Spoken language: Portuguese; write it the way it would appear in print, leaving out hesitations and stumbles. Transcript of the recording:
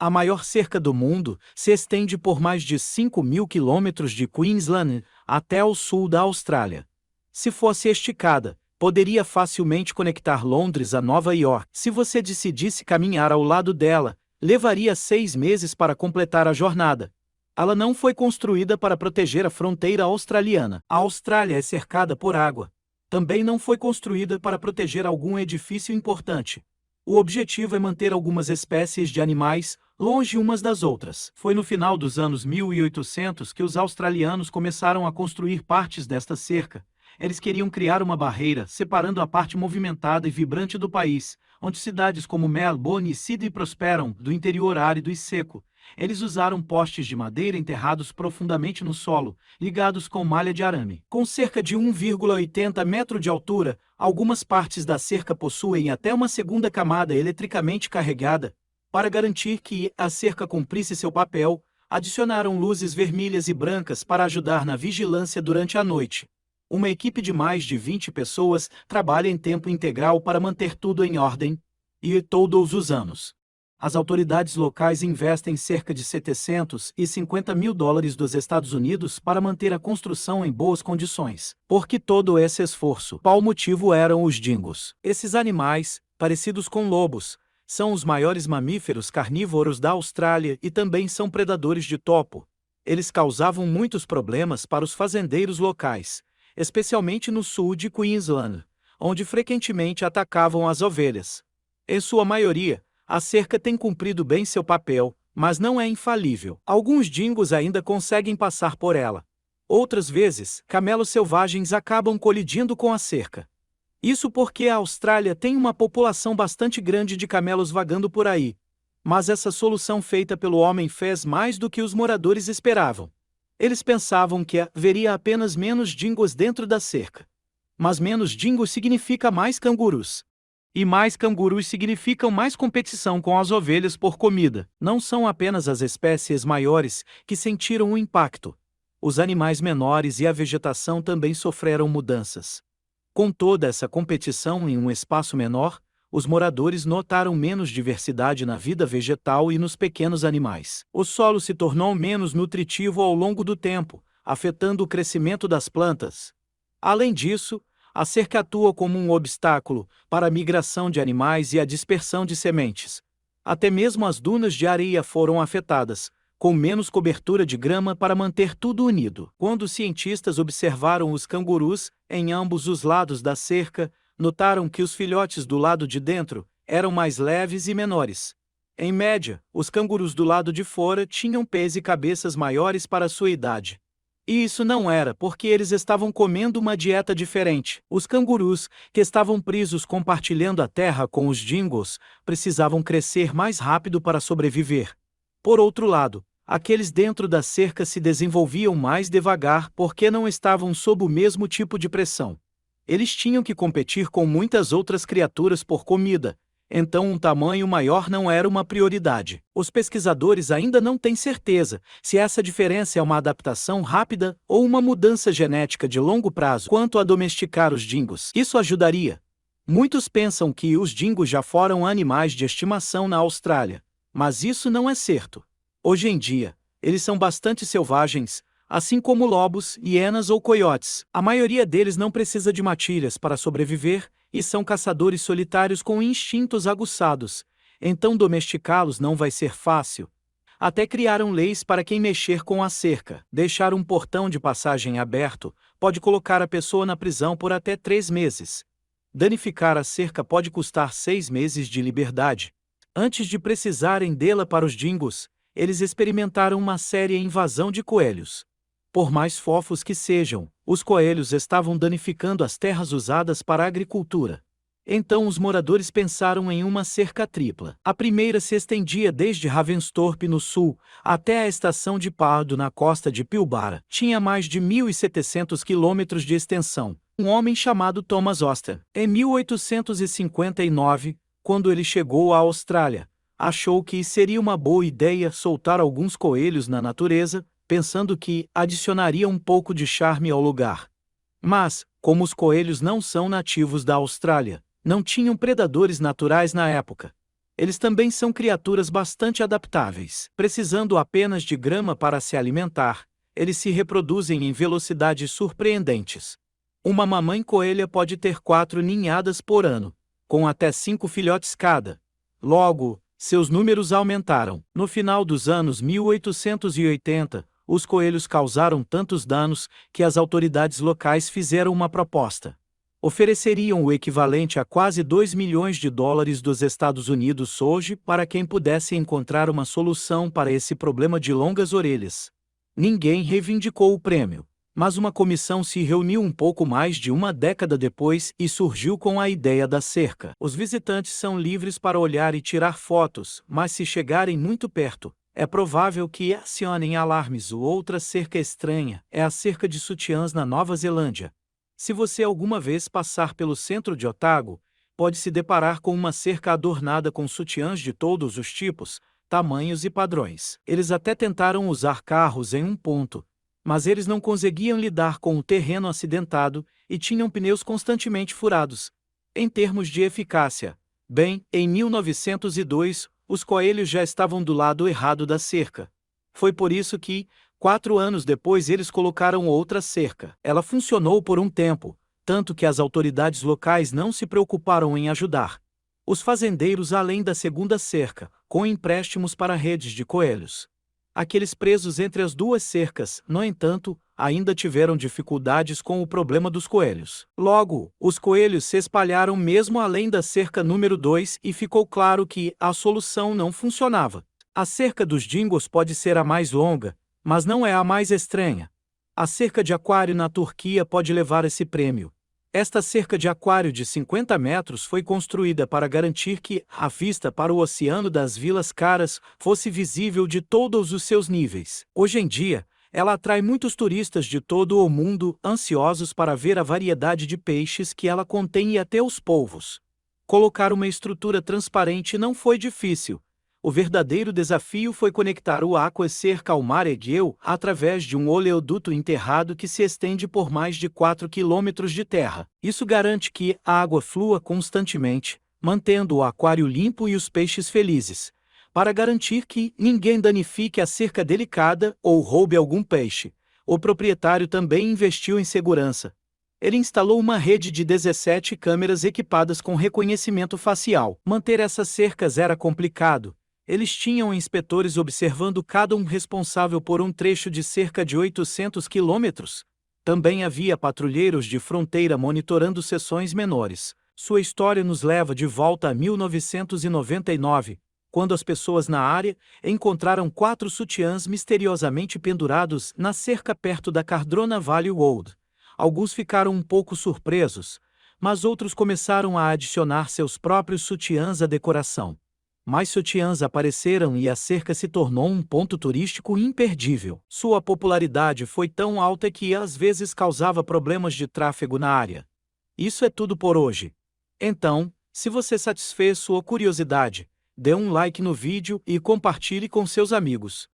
A maior cerca do mundo se estende por mais de 5.000 quilômetros de Queensland até o sul da Austrália. Se fosse esticada, poderia facilmente conectar Londres a Nova York. Se você decidisse caminhar ao lado dela, levaria 6 meses para completar a jornada. Ela não foi construída para proteger a fronteira australiana. A Austrália é cercada por água. Também não foi construída para proteger algum edifício importante. O objetivo é manter algumas espécies de animais longe umas das outras. Foi no final dos anos 1800 que os australianos começaram a construir partes desta cerca. Eles queriam criar uma barreira separando a parte movimentada e vibrante do país, onde cidades como Melbourne e Sydney prosperam, do interior árido e seco. Eles usaram postes de madeira enterrados profundamente no solo, ligados com malha de arame. Com cerca de 1,80 metros de altura, algumas partes da cerca possuem até uma segunda camada eletricamente carregada. Para garantir que a cerca cumprisse seu papel, adicionaram luzes vermelhas e brancas para ajudar na vigilância durante a noite. Uma equipe de mais de 20 pessoas trabalha em tempo integral para manter tudo em ordem, e todos os anos. As autoridades locais investem cerca de 750 mil dólares dos Estados Unidos para manter a construção em boas condições. Por que todo esse esforço? Qual motivo eram os dingos? Esses animais, parecidos com lobos, são os maiores mamíferos carnívoros da Austrália e também são predadores de topo. Eles causavam muitos problemas para os fazendeiros locais, especialmente no sul de Queensland, onde frequentemente atacavam as ovelhas. Em sua maioria, a cerca tem cumprido bem seu papel, mas não é infalível. Alguns dingos ainda conseguem passar por ela. Outras vezes, camelos selvagens acabam colidindo com a cerca. Isso porque a Austrália tem uma população bastante grande de camelos vagando por aí. Mas essa solução feita pelo homem fez mais do que os moradores esperavam. Eles pensavam que haveria apenas menos dingos dentro da cerca. Mas menos dingos significa mais cangurus. E mais cangurus significam mais competição com as ovelhas por comida. Não são apenas as espécies maiores que sentiram o impacto. Os animais menores e a vegetação também sofreram mudanças. Com toda essa competição em um espaço menor, os moradores notaram menos diversidade na vida vegetal e nos pequenos animais. O solo se tornou menos nutritivo ao longo do tempo, afetando o crescimento das plantas. Além disso, a cerca atua como um obstáculo para a migração de animais e a dispersão de sementes. Até mesmo as dunas de areia foram afetadas, com menos cobertura de grama para manter tudo unido. Quando os cientistas observaram os cangurus em ambos os lados da cerca, notaram que os filhotes do lado de dentro eram mais leves e menores. Em média, os cangurus do lado de fora tinham pés e cabeças maiores para sua idade. E isso não era porque eles estavam comendo uma dieta diferente. Os cangurus, que estavam presos compartilhando a terra com os dingos, precisavam crescer mais rápido para sobreviver. Por outro lado, aqueles dentro da cerca se desenvolviam mais devagar porque não estavam sob o mesmo tipo de pressão. Eles tinham que competir com muitas outras criaturas por comida, então um tamanho maior não era uma prioridade. Os pesquisadores ainda não têm certeza se essa diferença é uma adaptação rápida ou uma mudança genética de longo prazo quanto a domesticar os dingos. Isso ajudaria. Muitos pensam que os dingos já foram animais de estimação na Austrália, mas isso não é certo. Hoje em dia, eles são bastante selvagens, assim como lobos, hienas ou coiotes. A maioria deles não precisa de matilhas para sobreviver e são caçadores solitários com instintos aguçados, então domesticá-los não vai ser fácil. Até criaram leis para quem mexer com a cerca. Deixar um portão de passagem aberto pode colocar a pessoa na prisão por até 3 meses. Danificar a cerca pode custar 6 meses de liberdade. Antes de precisarem dela para os dingos, eles experimentaram uma séria invasão de coelhos. Por mais fofos que sejam, os coelhos estavam danificando as terras usadas para a agricultura. Então os moradores pensaram em uma cerca tripla. A primeira se estendia desde Ravensthorpe no sul até a estação de Pardo na costa de Pilbara. Tinha mais de 1.700 quilômetros de extensão. Um homem chamado Thomas Auster, em 1859, quando ele chegou à Austrália, achou que seria uma boa ideia soltar alguns coelhos na natureza, pensando que adicionaria um pouco de charme ao lugar. Mas, como os coelhos não são nativos da Austrália, não tinham predadores naturais na época. Eles também são criaturas bastante adaptáveis. Precisando apenas de grama para se alimentar, eles se reproduzem em velocidades surpreendentes. Uma mamãe coelha pode ter 4 ninhadas por ano, com até 5 filhotes cada. Logo, seus números aumentaram. No final dos anos 1880, os coelhos causaram tantos danos que as autoridades locais fizeram uma proposta. Ofereceriam o equivalente a quase 2 milhões de dólares dos Estados Unidos hoje para quem pudesse encontrar uma solução para esse problema de longas orelhas. Ninguém reivindicou o prêmio, mas uma comissão se reuniu um pouco mais de uma década depois e surgiu com a ideia da cerca. Os visitantes são livres para olhar e tirar fotos, mas se chegarem muito perto, é provável que acionem alarmes. Outra cerca estranha é a cerca de sutiãs na Nova Zelândia. Se você alguma vez passar pelo centro de Otago, pode se deparar com uma cerca adornada com sutiãs de todos os tipos, tamanhos e padrões. Eles até tentaram usar carros em um ponto, mas eles não conseguiam lidar com o terreno acidentado e tinham pneus constantemente furados. Em termos de eficácia, bem, em 1902, os coelhos já estavam do lado errado da cerca. Foi por isso que, 4 anos depois, eles colocaram outra cerca. Ela funcionou por um tempo, tanto que as autoridades locais não se preocuparam em ajudar os fazendeiros além da segunda cerca, com empréstimos para redes de coelhos. Aqueles presos entre as duas cercas, no entanto, ainda tiveram dificuldades com o problema dos coelhos. Logo, os coelhos se espalharam mesmo além da cerca número 2 e ficou claro que a solução não funcionava. A cerca dos dingos pode ser a mais longa, mas não é a mais estranha. A cerca de aquário na Turquia pode levar esse prêmio. Esta cerca de aquário de 50 metros foi construída para garantir que a vista para o Oceano das Vilas Caras fosse visível de todos os seus níveis. Hoje em dia, ela atrai muitos turistas de todo o mundo ansiosos para ver a variedade de peixes que ela contém e até os polvos. Colocar uma estrutura transparente não foi difícil. O verdadeiro desafio foi conectar o aquacerca ao mar Egeu através de um oleoduto enterrado que se estende por mais de 4 quilômetros de terra. Isso garante que a água flua constantemente, mantendo o aquário limpo e os peixes felizes. Para garantir que ninguém danifique a cerca delicada ou roube algum peixe, o proprietário também investiu em segurança. Ele instalou uma rede de 17 câmeras equipadas com reconhecimento facial. Manter essas cercas era complicado. Eles tinham inspetores observando cada um responsável por um trecho de cerca de 800 quilômetros. Também havia patrulheiros de fronteira monitorando seções menores. Sua história nos leva de volta a 1999, quando as pessoas na área encontraram 4 sutiãs misteriosamente pendurados na cerca perto da Cardrona Valley Road. Alguns ficaram um pouco surpresos, mas outros começaram a adicionar seus próprios sutiãs à decoração. Mais sutiãs apareceram e a cerca se tornou um ponto turístico imperdível. Sua popularidade foi tão alta que às vezes causava problemas de tráfego na área. Isso é tudo por hoje. Então, se você satisfez sua curiosidade, dê um like no vídeo e compartilhe com seus amigos.